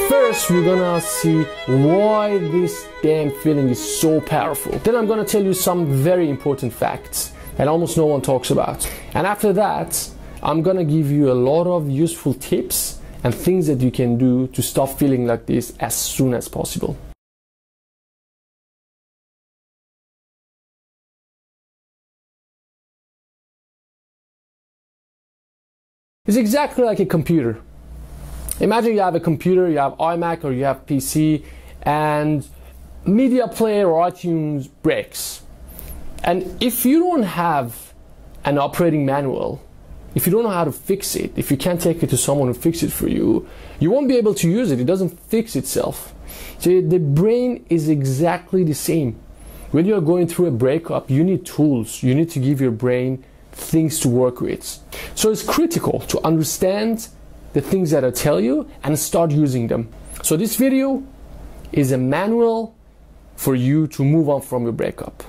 First, we're gonna see why this damn feeling is so powerful. Then I'm gonna tell you some very important facts that almost no one talks about. And after that, I'm gonna give you a lot of useful tips and things that you can do to stop feeling like this as soon as possible. It's exactly like a computer. Imagine you have a computer, you have iMac or you have PC, and media player or iTunes breaks. And if you don't have an operating manual, if you don't know how to fix it, if you can't take it to someone who fixes it for you, you won't be able to use it. It doesn't fix itself. So the brain is exactly the same. When you're going through a breakup, you need tools. You need to give your brain things to work with. So it's critical to understand the things that I tell you and start using them. So this video is a manual for you to move on from your breakup.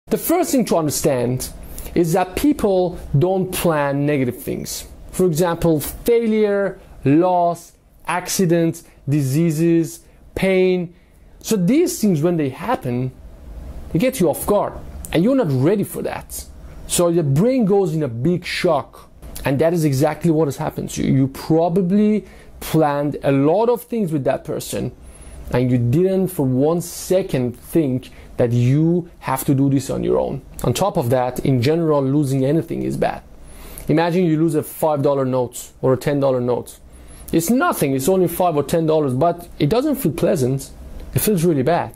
The first thing to understand is that people don't plan negative things. For example, failure, loss, accidents, diseases, pain. So these things, when they happen, they get you off guard and you're not ready for that. So your brain goes in a big shock, and that is exactly what has happened to you. You probably planned a lot of things with that person and you didn't for 1 second think that you have to do this on your own. On top of that, in general, losing anything is bad. Imagine you lose a $5 note or a $10 note. It's nothing, it's only $5 or $10, but it doesn't feel pleasant. It feels really bad.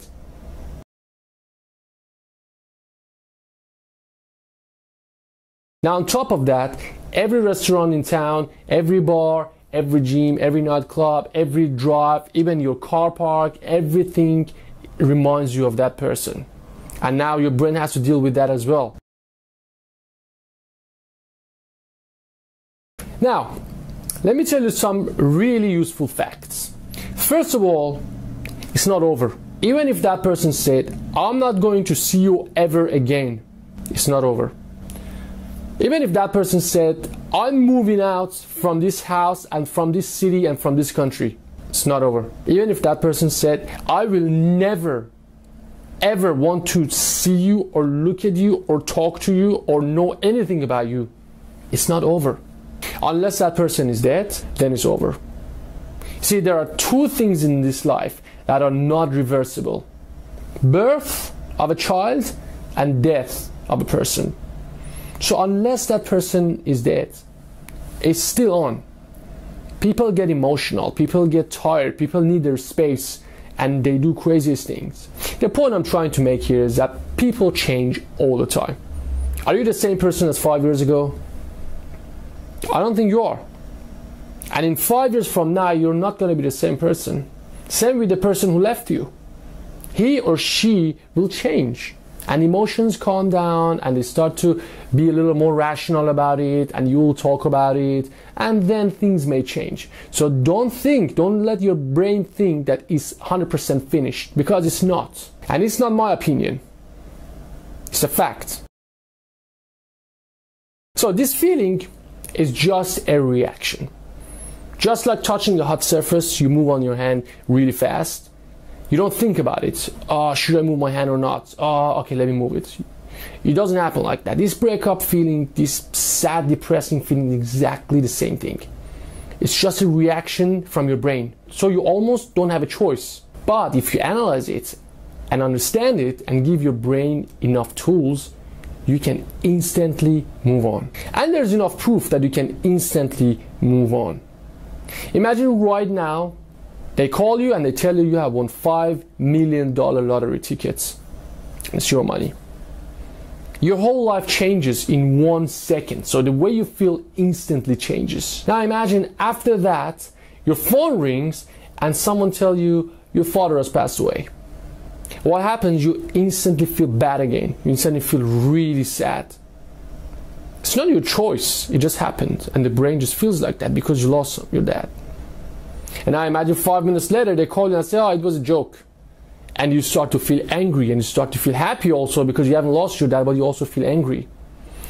Now on top of that, every restaurant in town, every bar, every gym, every nightclub, every drive, even your car park, everything reminds you of that person. And now your brain has to deal with that as well. Now, let me tell you some really useful facts. First of all, it's not over. Even if that person said, I'm not going to see you ever again, it's not over. Even if that person said, I'm moving out from this house and from this city and from this country, it's not over. Even if that person said, I will never ever want to see you or look at you or talk to you or know anything about you, it's not over. Unless that person is dead, then it's over. See, there are two things in this life that are not reversible: birth of a child and death of a person. So unless that person is dead, it's still on. People get emotional, people get tired, people need their space, and they do craziest things. The point I'm trying to make here is that people change all the time. Are you the same person as 5 years ago? I don't think you are. And in 5 years from now, you're not going to be the same person. Same with the person who left you. He or she will change. And emotions calm down and they start to be a little more rational about it, and you will talk about it, and then things may change. So don't let your brain think that it's 100% finished, because it's not. And it's not my opinion. It's a fact. So this feeling is just a reaction. Just like touching a hot surface, you move on your hand really fast. You don't think about it. Oh, should I move my hand or not? Oh, okay, let me move it. It doesn't happen like that. This breakup feeling, this sad, depressing feeling, is exactly the same thing. It's just a reaction from your brain. So you almost don't have a choice. But if you analyze it and understand it and give your brain enough tools, you can instantly move on. And there's enough proof that you can instantly move on. Imagine right now, they call you and they tell you you have won $5 million lottery tickets. It's your money. Your whole life changes in 1 second. So the way you feel instantly changes. Now imagine after that, your phone rings and someone tells you your father has passed away. What happens? You instantly feel bad again. You instantly feel really sad. It's not your choice. It just happened. And the brain just feels like that because you lost your dad. And now imagine 5 minutes later, they call you and say, oh, it was a joke. and you start to feel angry, and you start to feel happy also because you haven't lost your dad, but you also feel angry.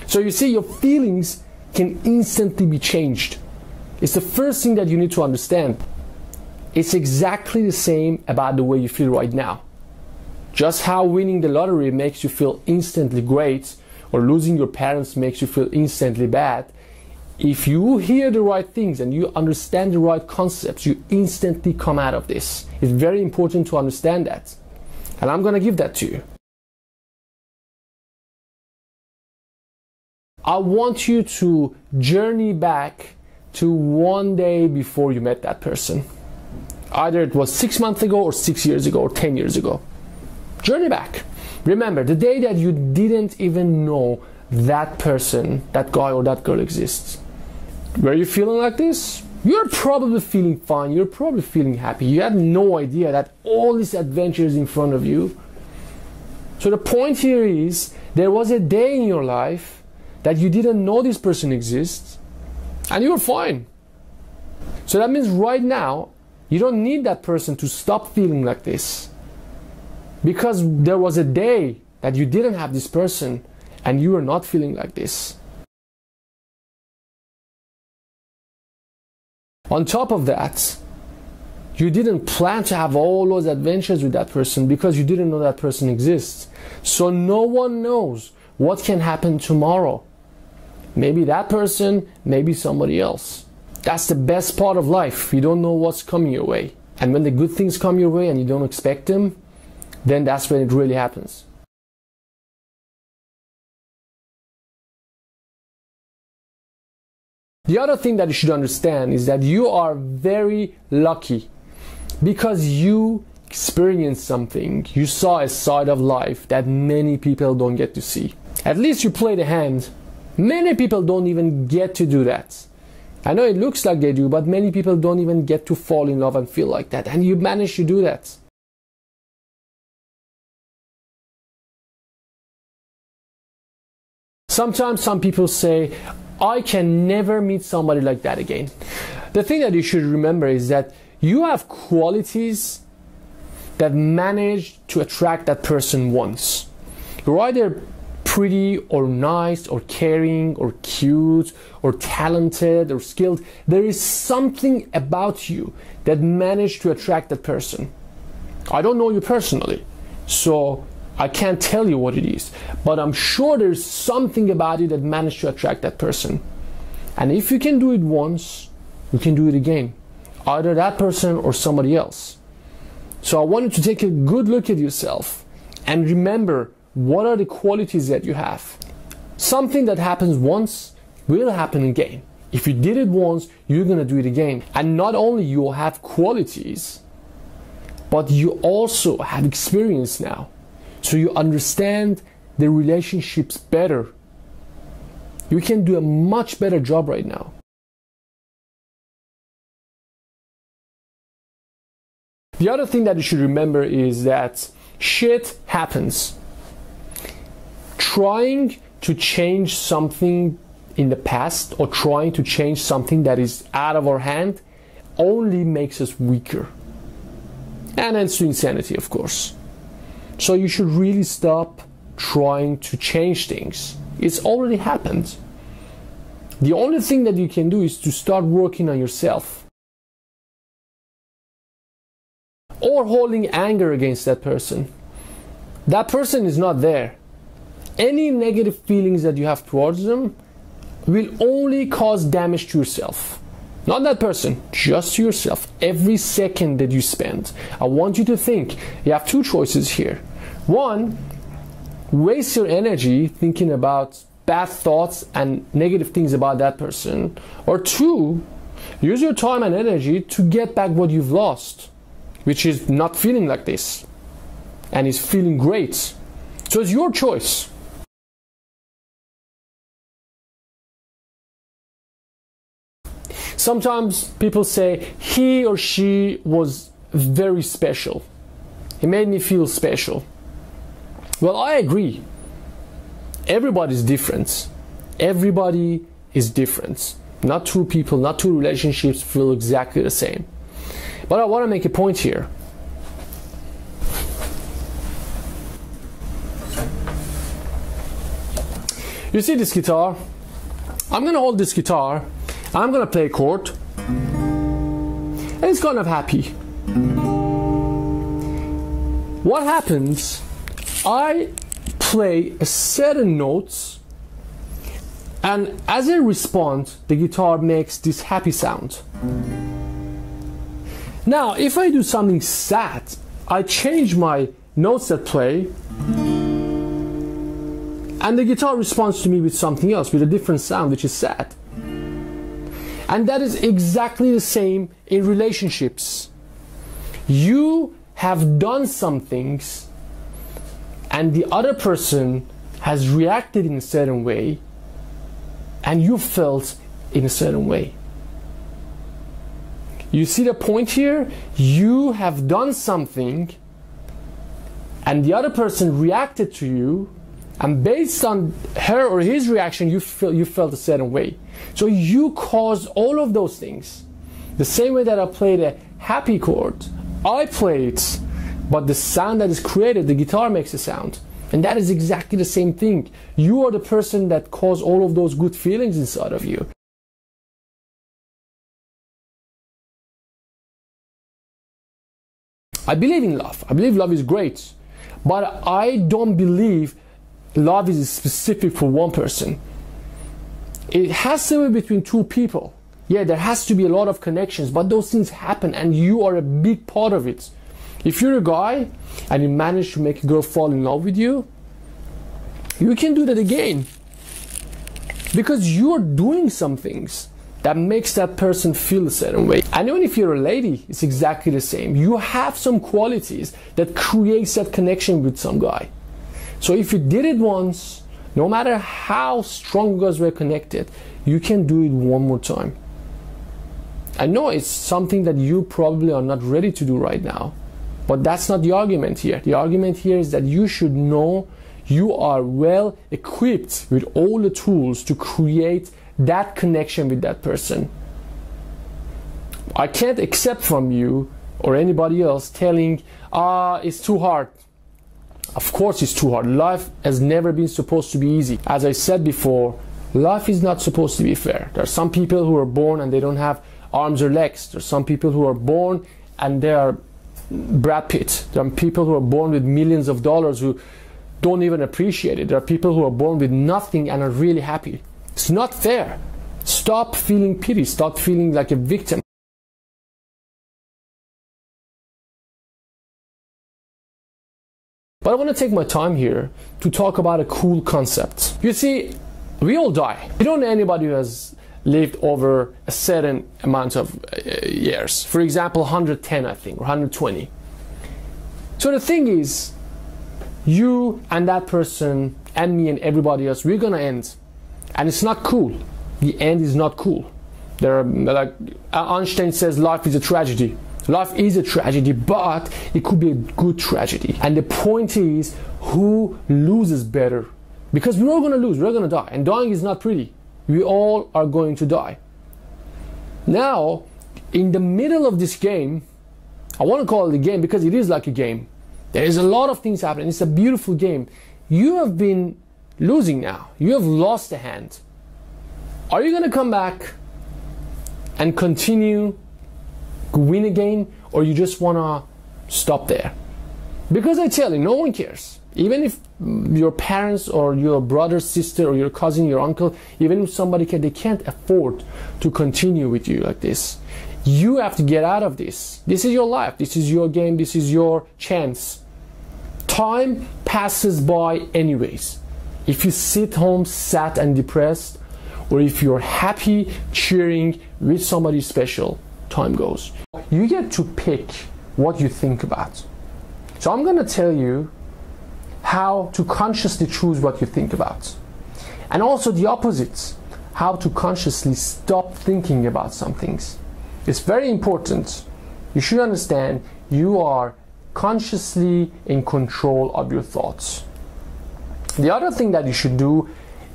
So you see, your feelings can instantly be changed. It's the first thing that you need to understand. It's exactly the same about the way you feel right now. Just how winning the lottery makes you feel instantly great, or losing your parents makes you feel instantly bad, if you hear the right things and you understand the right concepts, you instantly come out of this. It's very important to understand that. And I'm going to give that to you. I want you to journey back to one day before you met that person. Either it was 6 months ago, or 6 years ago, or 10 years ago. Journey back. Remember, the day that you didn't even know that person, that guy or that girl exists. Were you feeling like this? You're probably feeling fine. You're probably feeling happy. You had no idea that all these adventures in front of you. So the point here is, there was a day in your life that you didn't know this person exists, and you were fine. So that means right now, you don't need that person to stop feeling like this. Because there was a day that you didn't have this person, and you were not feeling like this. On top of that, you didn't plan to have all those adventures with that person because you didn't know that person exists. So no one knows what can happen tomorrow. Maybe that person, maybe somebody else. That's the best part of life. You don't know what's coming your way. And when the good things come your way and you don't expect them, then that's when it really happens. The other thing that you should understand is that you are very lucky because you experienced something. You saw a side of life that many people don't get to see. At least you played a hand. Many people don't even get to do that. I know it looks like they do, but many people don't even get to fall in love and feel like that. And you managed to do that. Sometimes some people say, I can never meet somebody like that again. The thing that you should remember is that you have qualities that managed to attract that person once. You're either pretty or nice or caring or cute or talented or skilled. There is something about you that managed to attract that person. I don't know you personally, so I can't tell you what it is, but I'm sure there's something about you that managed to attract that person. And if you can do it once, you can do it again. Either that person or somebody else. So I want you to take a good look at yourself and remember, what are the qualities that you have? Something that happens once will happen again. If you did it once, you're going to do it again. And not only you have qualities, but you also have experience now. So you understand the relationships better. You can do a much better job right now. The other thing that you should remember is that shit happens. Trying to change something in the past or trying to change something that is out of our hand only makes us weaker. And ends to insanity, of course. So you should really stop trying to change things. It's already happened. The only thing that you can do is to start working on yourself. Or holding anger against that person. That person is not there. Any negative feelings that you have towards them will only cause damage to yourself. Not that person, just to yourself. Every second that you spend, I want you to think, you have two choices here. One, waste your energy thinking about bad thoughts and negative things about that person. Or two, use your time and energy to get back what you've lost, which is not feeling like this and is feeling great. So it's your choice. Sometimes people say he or she was very special. He made me feel special. Well, I agree. Everybody's different. Everybody is different. Not two people, not two relationships feel exactly the same. But I want to make a point here. You see this guitar? I'm gonna hold this guitar, I'm gonna play a chord, and it's kind of happy. What happens? I play a certain notes, and as a response, the guitar makes this happy sound. Now, if I do something sad, I change my notes that play, and the guitar responds to me with something else, with a different sound, which is sad. And that is exactly the same in relationships. You have done some things, and the other person has reacted in a certain way, and you felt in a certain way. You see the point here? You have done something, and the other person reacted to you, and based on her or his reaction, you felt a certain way. So you caused all of those things. The same way that I played a happy chord, I play it, but the sound that is created, the guitar makes a sound. And that is exactly the same thing. You are the person that caused all of those good feelings inside of you. I believe in love. I believe love is great. But I don't believe love is specific for one person. It has to be between two people. Yeah, there has to be a lot of connections, but those things happen and you are a big part of it. If you're a guy and you manage to make a girl fall in love with you, you can do that again. Because you're doing some things that makes that person feel a certain way. And even if you're a lady, it's exactly the same. You have some qualities that creates that connection with some guy. So if you did it once, no matter how strong you guys were connected, you can do it one more time. I know it's something that you probably are not ready to do right now, but that's not the argument here. The argument here is that you should know you are well equipped with all the tools to create that connection with that person. I can't accept from you or anybody else telling, it's too hard. Of course it's too hard. Life has never been supposed to be easy. As I said before, life is not supposed to be fair. There are some people who are born and they don't have arms or legs. There are some people who are born and they are Brad Pitt. There are people who are born with millions of dollars who don't even appreciate it. There are people who are born with nothing and are really happy. It's not fair. Stop feeling pity. Stop feeling like a victim. But I want to take my time here to talk about a cool concept. You see, we all die. We don't know anybody who has lived over a certain amount of years. For example, 110, I think, or 120. So the thing is, you and that person and me and everybody else, we're gonna end. And it's not cool. The end is not cool. There are, like Einstein says, life is a tragedy. Life is a tragedy, but it could be a good tragedy. And the point is, who loses better? Because we're all going to lose, we're going to die. And dying is not pretty. We all are going to die. Now, in the middle of this game, I want to call it a game because it is like a game. There is a lot of things happening. It's a beautiful game. You have been losing now. You have lost a hand. Are you going to come back and continue win again, or you just want to stop there? Because I tell you, no one cares. Even if your parents or your brother, sister, or your cousin, your uncle, even if somebody they can't afford to continue with you like this. You have to get out of this. This is your life. This is your game. This is your chance. Time passes by anyways. If you sit home sad and depressed, or if you're happy cheering with somebody special, time goes. You get to pick what you think about. So I'm going to tell you how to consciously choose what you think about. And also the opposite, how to consciously stop thinking about some things. It's very important. You should understand you are consciously in control of your thoughts. The other thing that you should do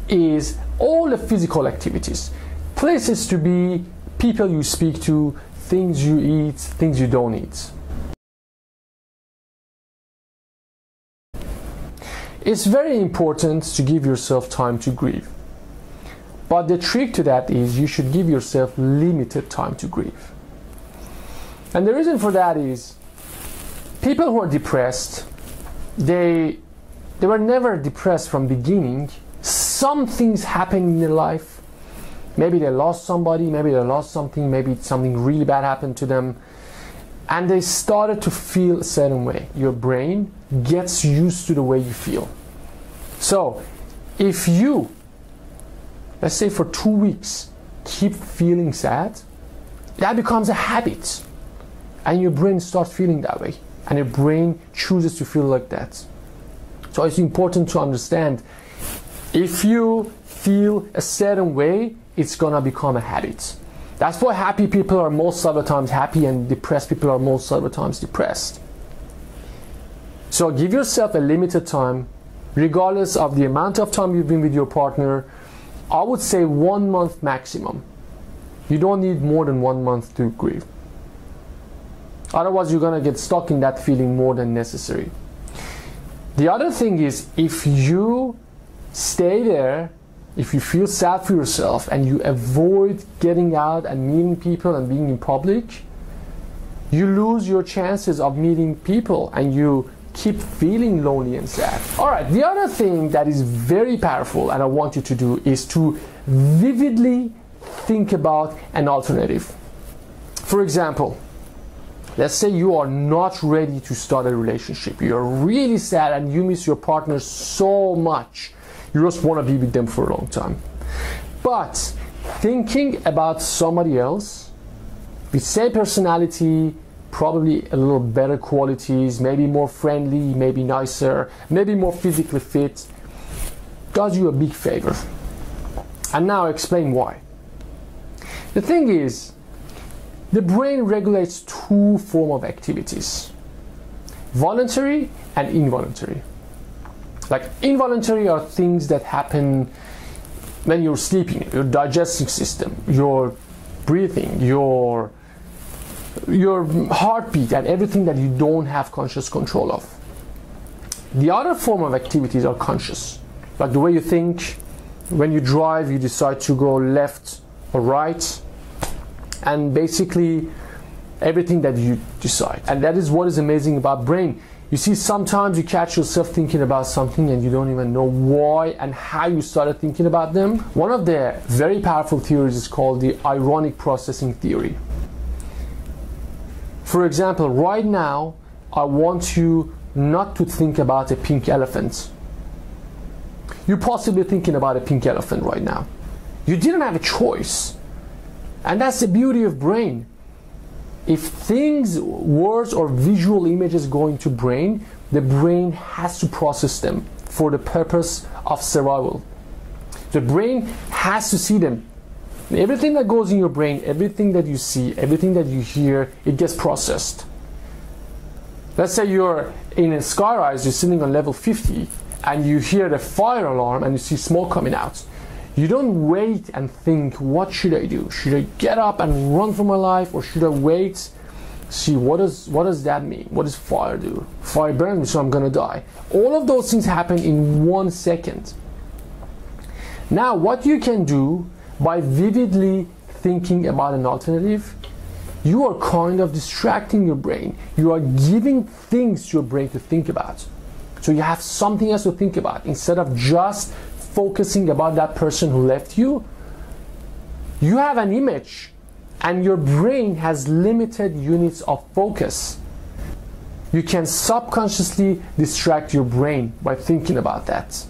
is all the physical activities. Places to be, people you speak to, things you eat, things you don't eat. It's very important to give yourself time to grieve. But the trick to that is you should give yourself limited time to grieve. And the reason for that is people who are depressed, they were never depressed from beginning. Some things happen in their life. Maybe they lost somebody, maybe they lost something, maybe something really bad happened to them, and they started to feel a certain way. Your brain gets used to the way you feel. So if you, let's say for 2 weeks, keep feeling sad, that becomes a habit, and your brain starts feeling that way, and your brain chooses to feel like that. So it's important to understand, if you feel a certain way, it's gonna become a habit. That's why happy people are most of the times happy and depressed people are most of the times depressed. So give yourself a limited time, regardless of the amount of time you've been with your partner. I would say 1 month maximum. You don't need more than 1 month to grieve. Otherwise, you're gonna get stuck in that feeling more than necessary. The other thing is, if you stay there, if you feel sad for yourself and you avoid getting out and meeting people and being in public, you lose your chances of meeting people and you keep feeling lonely and sad. All right, the other thing that is very powerful and I want you to do is to vividly think about an alternative. For example, let's say you are not ready to start a relationship. You're really sad and you miss your partner so much. You just want to be with them for a long time. But thinking about somebody else with same personality, probably a little better qualities, maybe more friendly, maybe nicer, maybe more physically fit, does you a big favor. And now I'll explain why. The thing is, the brain regulates 2 forms of activities: voluntary and involuntary. Like involuntary are things that happen when you're sleeping, your digestive system, your breathing, your heartbeat, and everything that you don't have conscious control of. The other form of activities are conscious, like the way you think. When you drive, you decide to go left or right, and basically everything that you decide. And that is what is amazing about brain. You see, sometimes you catch yourself thinking about something and you don't even know why and how you started thinking about them. One of the very powerful theories is called the ironic processing theory. For example, right now, I want you not to think about a pink elephant. You're possibly thinking about a pink elephant right now. You didn't have a choice. And that's the beauty of brain. If things, words or visual images go into brain, the brain has to process them for the purpose of survival. The brain has to see them. Everything that goes in your brain, everything that you see, everything that you hear, it gets processed. Let's say you're in a skyrise, you're sitting on level 50, and you hear the fire alarm and you see smoke coming out. You don't wait and think, what should I do? Should I get up and run for my life, or should I wait, see what does that mean? What does fire do? Fire burns me, so I'm gonna die. All of those things happen in 1 second. Now, what you can do by vividly thinking about an alternative, you are kind of distracting your brain. You are giving things to your brain to think about. So you have something else to think about. Instead of just focusing about that person who left you, you have an image, and your brain has limited units of focus. You can subconsciously distract your brain by thinking about that.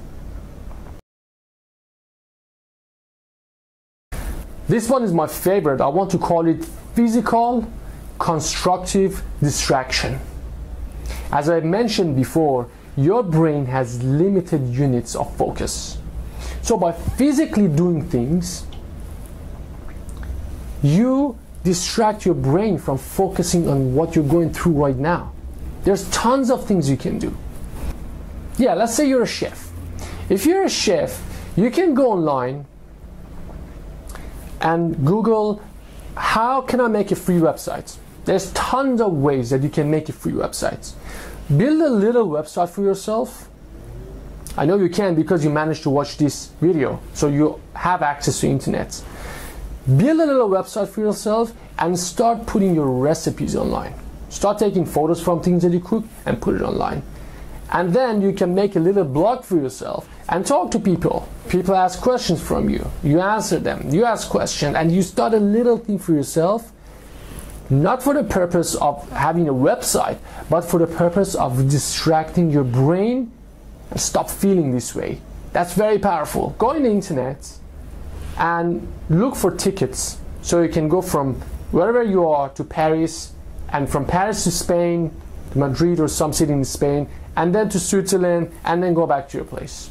This one is my favorite. I want to call it physical constructive distraction. As I mentioned before, your brain has limited units of focus. So by physically doing things, you distract your brain from focusing on what you're going through right now. There's tons of things you can do. Yeah, let's say you're a chef. If you're a chef, you can go online and Google, how can I make a free website? There's tons of ways that you can make a free website. Build a little website for yourself I know you can because you managed to watch this video, so you have access to internet. Build a little website for yourself and start putting your recipes online. Start taking photos from things that you cook and put it online. And then you can make a little blog for yourself and talk to people. People ask questions from you. You answer them. You ask questions and you start a little thing for yourself, not for the purpose of having a website, but for the purpose of distracting your brain and stop feeling this way. That's very powerful. Go on the internet and look for tickets so you can go from wherever you are to Paris, and from Paris to Spain, to Madrid or some city in Spain, and then to Switzerland, and then go back to your place.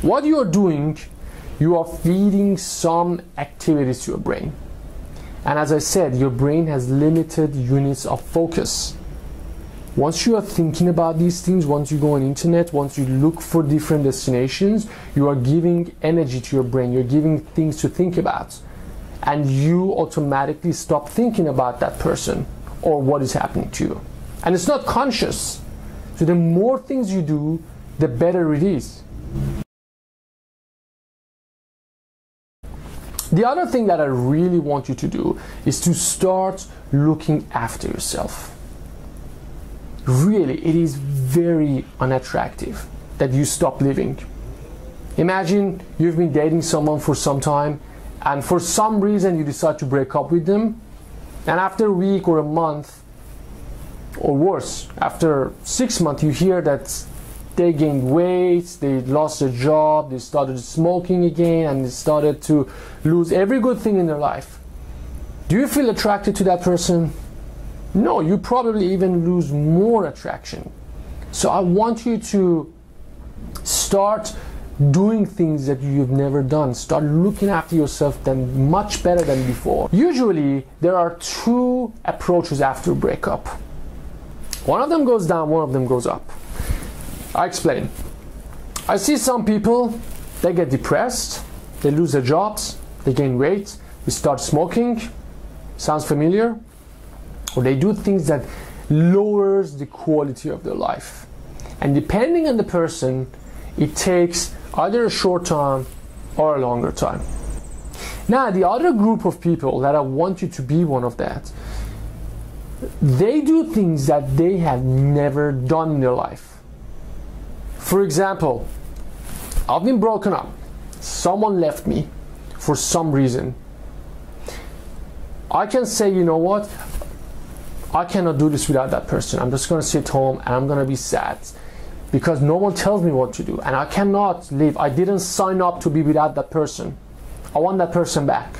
What you are doing, you are feeding some activities to your brain. And as I said, your brain has limited units of focus. Once you are thinking about these things, once you go on the internet, once you look for different destinations, you are giving energy to your brain, you're giving things to think about. And you automatically stop thinking about that person or what is happening to you. And it's not conscious. So the more things you do, the better it is. The other thing that I really want you to do is to start looking after yourself. Really, it is very unattractive that you stop living. Imagine you've been dating someone for some time and for some reason you decide to break up with them, and after a week or a month, or worse, after 6 months, you hear that they gained weight, they lost their job, they started smoking again, and they started to lose every good thing in their life. Do you feel attracted to that person? No, you probably even lose more attraction. So I want you to start doing things that you've never done. Start looking after yourself much better than before. Usually, there are two approaches after a breakup. One of them goes down, one of them goes up. I explain. I see some people, they get depressed, they lose their jobs, they gain weight, they start smoking. Sounds familiar? Or they do things that lowers the quality of their life. And depending on the person, it takes either a short time or a longer time. Now, the other group of people that I want you to be one of that, they do things that they have never done in their life. For example, I've been broken up. Someone left me for some reason. I can say, you know what? I cannot do this without that person. I'm just going to sit home and I'm going to be sad because no one tells me what to do, and I cannot live. I didn't sign up to be without that person. I want that person back.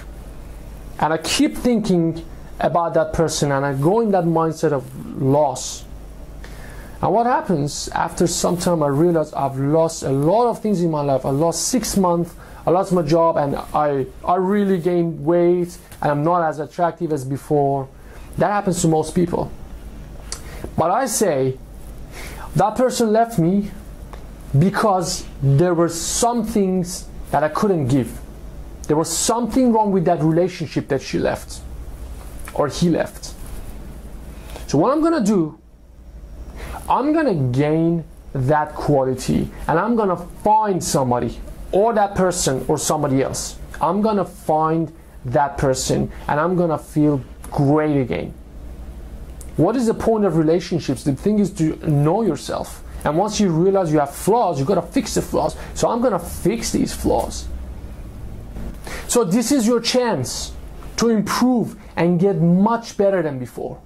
And I keep thinking about that person and I go in that mindset of loss. And what happens after some time, I realize I've lost a lot of things in my life. I lost 6 months, I lost my job, and I really gained weight and I'm not as attractive as before. That happens to most people. But I say, that person left me because there were some things that I couldn't give. There was something wrong with that relationship that she left, or he left. So what I'm gonna do, I'm gonna gain that quality and I'm gonna find somebody, or that person or somebody else. I'm gonna find that person and I'm gonna feel great again. What is the point of relationships? The thing is to know yourself. And once you realize you have flaws, you gotta fix the flaws. So I'm gonna fix these flaws. So this is your chance to improve and get much better than before.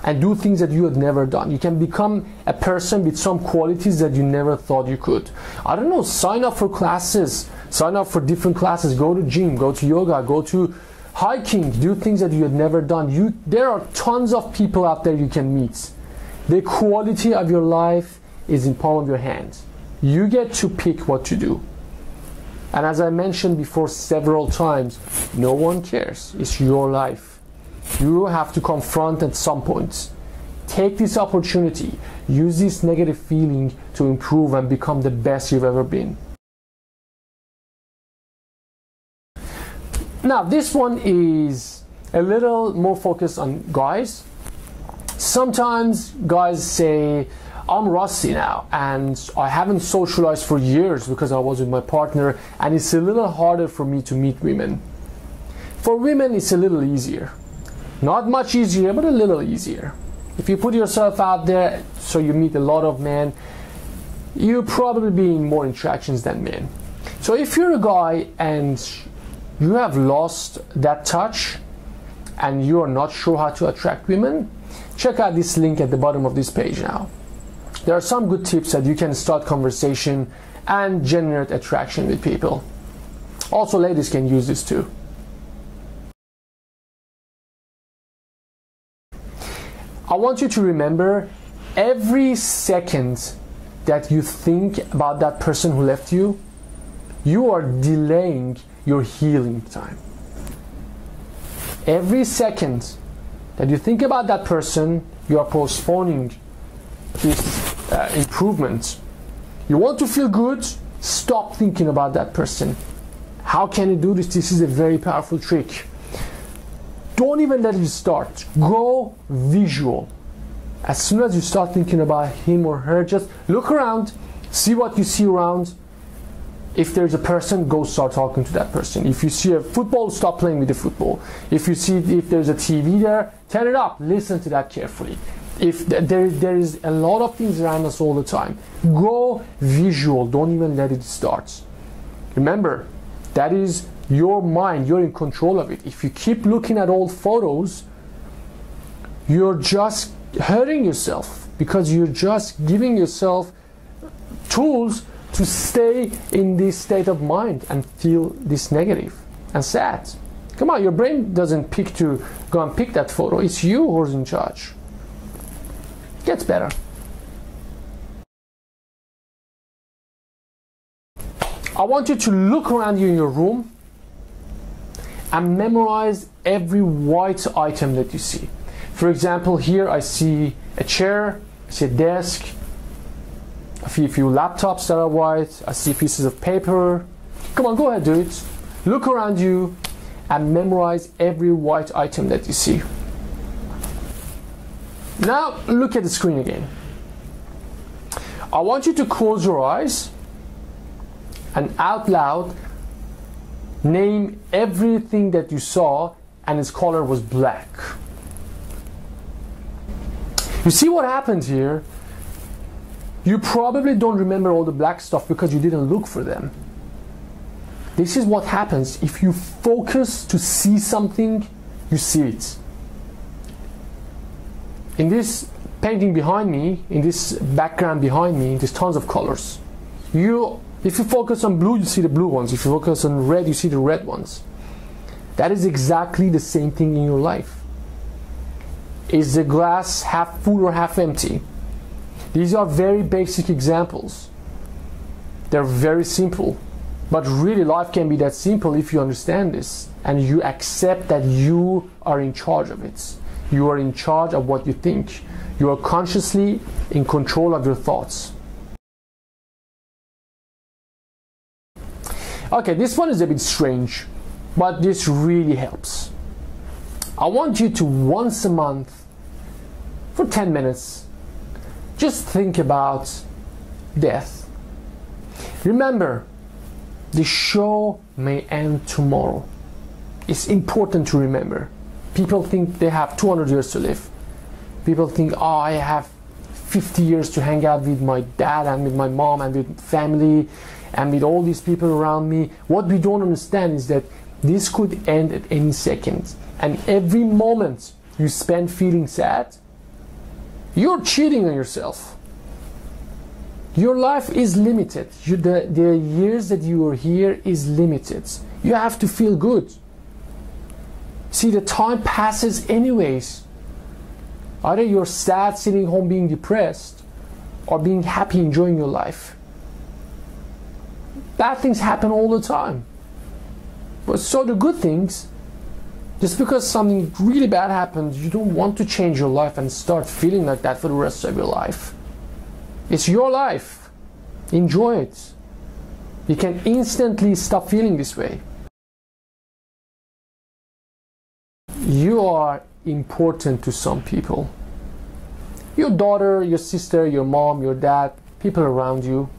And do things that you had never done. You can become a person with some qualities that you never thought you could. I don't know, sign up for classes, sign up for different classes, go to gym, go to yoga, go to hiking, do things that you had never done. There are tons of people out there you can meet. The quality of your life is in palm of your hand. You get to pick what to do. And as I mentioned before several times, no one cares. It's your life. You have to confront at some point. Take this opportunity. Use this negative feeling to improve and become the best you've ever been. Now, this one is a little more focused on guys. Sometimes guys say, I'm rusty now and I haven't socialized for years because I was with my partner, and it's a little harder for me to meet women. For women, it's a little easier. Not much easier, but a little easier. If you put yourself out there, so you meet a lot of men, you'll probably be in more interactions than men. So if you're a guy and you have lost that touch and you are not sure how to attract women, check out this link at the bottom of this page now. There are some good tips that you can start conversation and generate attraction with people. Also, ladies can use this too. I want you to remember, every second that you think about that person who left you, you are delaying your healing time. Every second that you think about that person, you are postponing this improvement. You want to feel good? Stop thinking about that person. How can you do this? This is a very powerful trick. Don't even let it start. Go visual. As soon as you start thinking about him or her, just look around, see what you see around. If there's a person, go start talking to that person. If you see a football, stop playing with the football. If there's a TV there, turn it up, listen to that carefully. If there is a lot of things around us all the time, go visual. Don't even let it start. Remember, that is your mind. You're in control of it. If you keep looking at old photos, you're just hurting yourself, because you're just giving yourself tools to stay in this state of mind and feel this negative and sad. Come on, your brain doesn't pick to go and pick that photo. It's you who's in charge. Gets better. I want you to look around you in your room and memorize every white item that you see. For example, here I see a chair, I see a desk, I see a few laptops that are white, I see pieces of paper. Come on, go ahead, do it. Look around you and memorize every white item that you see. Now look at the screen again. I want you to close your eyes and out loud name everything that you saw and its color was black. You see what happened here? You probably don't remember all the black stuff because you didn't look for them. This is what happens. If you focus to see something, you see it. In this painting behind me, in this background behind me, there's tons of colors. If you focus on blue, you see the blue ones. If you focus on red, you see the red ones. That is exactly the same thing in your life. Is the glass half full or half empty? These are very basic examples. They're very simple. But really, life can be that simple if you understand this and you accept that you are in charge of it. You are in charge of what you think. You are consciously in control of your thoughts. Okay, this one is a bit strange, but this really helps. I want you to once a month, for 10 minutes, just think about death. Remember, the show may end tomorrow. It's important to remember. People think they have 200 years to live. People think, oh, I have 50 years to hang out with my dad and with my mom and with family and with all these people around me. What we don't understand is that this could end at any second. And every moment you spend feeling sad, you're cheating on yourself. Your life is limited. The years that you are here is limited. You have to feel good. See, the time passes anyways. Either you're sad sitting home being depressed or being happy enjoying your life. Bad things happen all the time. But so the good things, just because something really bad happens, you don't want to change your life and start feeling like that for the rest of your life. It's your life. Enjoy it. You can instantly stop feeling this way. You are important to some people. Your daughter, your sister, your mom, your dad, people around you.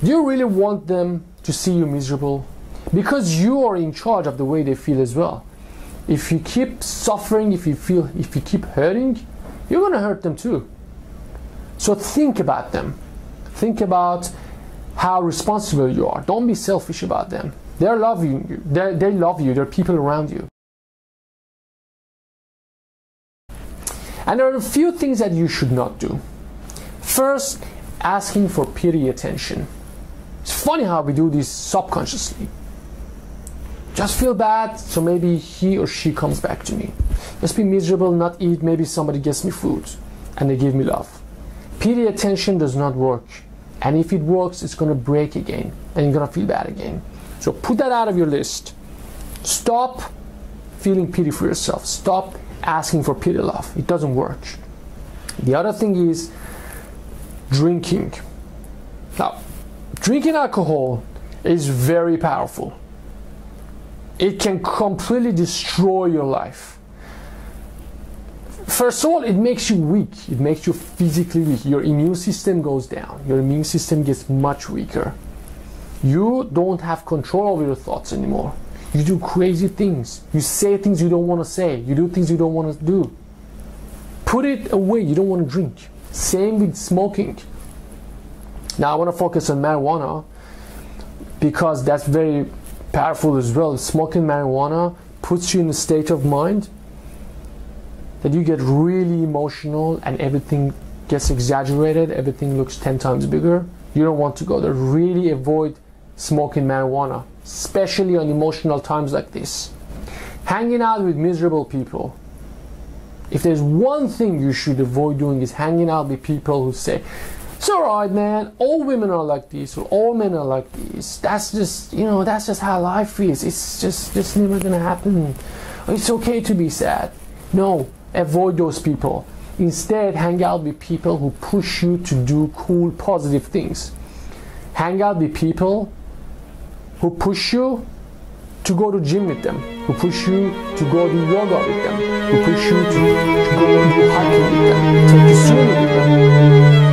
Do you really want them to see you miserable? Because you are in charge of the way they feel as well. If you keep suffering, if you keep hurting, you're going to hurt them too. So think about them. Think about how responsible you are. Don't be selfish about them. They're loving you. They love you. They're people around you. And there are a few things that you should not do. First, asking for pity attention. It's funny how we do this subconsciously. Just feel bad, so maybe he or she comes back to me. Just be miserable, not eat, maybe somebody gets me food and they give me love. Pity attention does not work. And if it works, it's going to break again and you're going to feel bad again. So put that out of your list. Stop feeling pity for yourself. Stop asking for pity love. It doesn't work. The other thing is drinking. Now, drinking alcohol is very powerful. It can completely destroy your life. First of all, it makes you weak. It makes you physically weak. Your immune system goes down. Your immune system gets much weaker. You don't have control over your thoughts anymore. You do crazy things. You say things you don't want to say. You do things you don't want to do. Put it away. You don't want to drink. Same with smoking. Now I want to focus on marijuana because that's very powerful as well. Smoking marijuana puts you in a state of mind that you get really emotional and everything gets exaggerated. Everything looks 10 times bigger. You don't want to go there. Really avoid smoking marijuana, especially on emotional times like this. Hanging out with miserable people. If there's one thing you should avoid doing is hanging out with people who say, it's alright man, all women are like this or all men are like this. That's just, that's just how life is. It's just never gonna happen. It's okay to be sad. No, avoid those people. Instead, hang out with people who push you to do cool, positive things. Hang out with people who push you to go to gym with them, who push you to go do yoga with them, who push you to go do hiking with them, take you swimming with them.